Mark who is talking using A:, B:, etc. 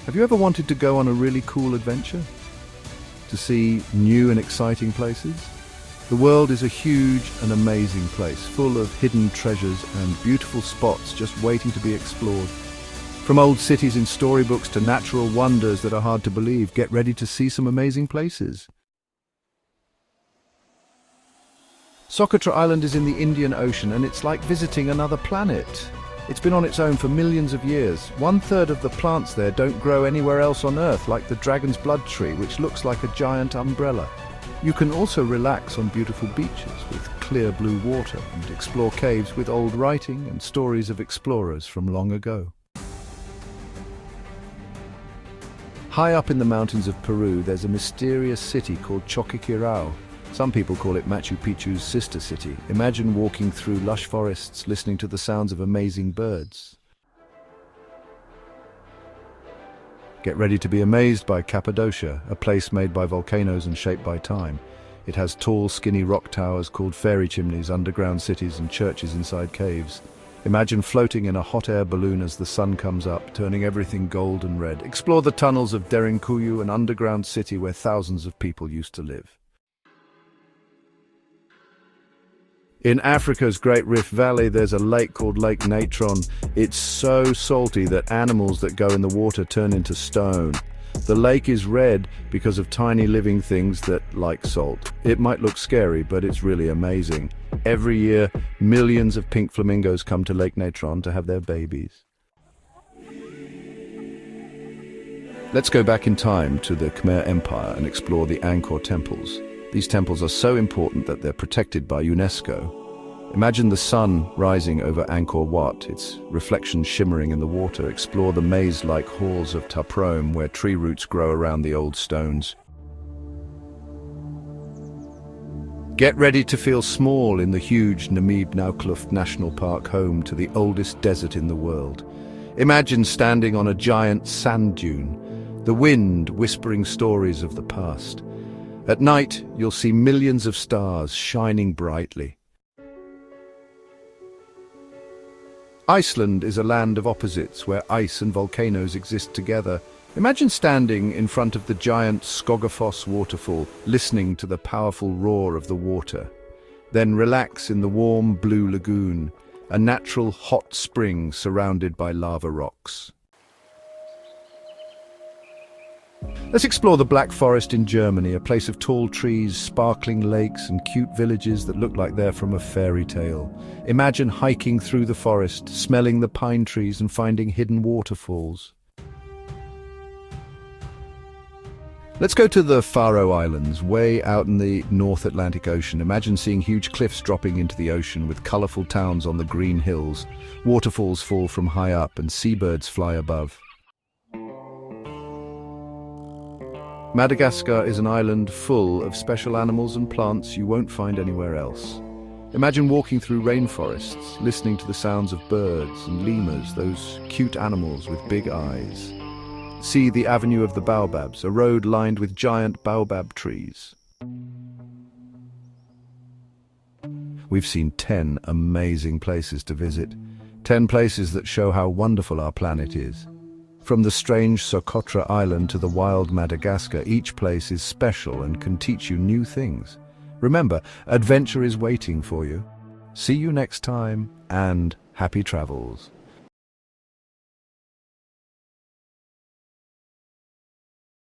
A: Have you ever wanted to go on a really cool adventure? To see new and exciting places? The world is a huge and amazing place, full of hidden treasures and beautiful spots just waiting to be explored. From old cities in storybooks to natural wonders that are hard to believe, get ready to see some amazing places. Socotra Island is in the Indian Ocean and it's like visiting another planet. It's been on its own for millions of years. 1/3 of the plants there don't grow anywhere else on Earth, like the dragon's blood tree, which looks like a giant umbrella. You can also relax on beautiful beaches with clear blue water and explore caves with old writing and stories of explorers from long ago. High up in the mountains of Peru, there's a mysterious city called Choqquequirao. Some people call it Machu Picchu's sister city. Imagine walking through lush forests, listening to the sounds of amazing birds. Get ready to be amazed by Cappadocia, a place made by volcanoes and shaped by time. It has tall, skinny rock towers called fairy chimneys, underground cities and churches inside caves. Imagine floating in a hot air balloon as the sun comes up, turning everything gold and red. Explore the tunnels of Derinkuyu, an underground city where thousands of people used to live. In Africa's Great Rift Valley, there's a lake called Lake Natron. It's so salty that animals that go in the water turn into stone. The lake is red because of tiny living things that like salt. It might look scary, but it's really amazing. Every year, millions of pink flamingos come to Lake Natron to have their babies. Let's go back in time to the Khmer Empire and explore the Angkor temples. These temples are so important that they're protected by UNESCO. Imagine the sun rising over Angkor Wat, its reflection shimmering in the water. Explore the maze-like halls of Ta Prohm, where tree roots grow around the old stones. Get ready to feel small in the huge Namib Naukluft National Park, home to the oldest desert in the world. Imagine standing on a giant sand dune, the wind whispering stories of the past. At night, you'll see millions of stars shining brightly. Iceland is a land of opposites where ice and volcanoes exist together. Imagine standing in front of the giant Skogafoss waterfall, listening to the powerful roar of the water. Then relax in the warm blue lagoon, a natural hot spring surrounded by lava rocks. Let's explore the Black Forest in Germany, a place of tall trees, sparkling lakes and cute villages that look like they're from a fairy tale. Imagine hiking through the forest, smelling the pine trees and finding hidden waterfalls. Let's go to the Faroe Islands, way out in the North Atlantic Ocean. Imagine seeing huge cliffs dropping into the ocean with colorful towns on the green hills. Waterfalls fall from high up and seabirds fly above. Madagascar is an island full of special animals and plants you won't find anywhere else. Imagine walking through rainforests, listening to the sounds of birds and lemurs, those cute animals with big eyes. See the Avenue of the Baobabs, a road lined with giant baobab trees. We've seen 10 amazing places to visit, 10 places that show how wonderful our planet is. From the strange Socotra Island to the wild Madagascar, each place is special and can teach you new things. Remember, adventure is waiting for you. See you next time, and happy travels.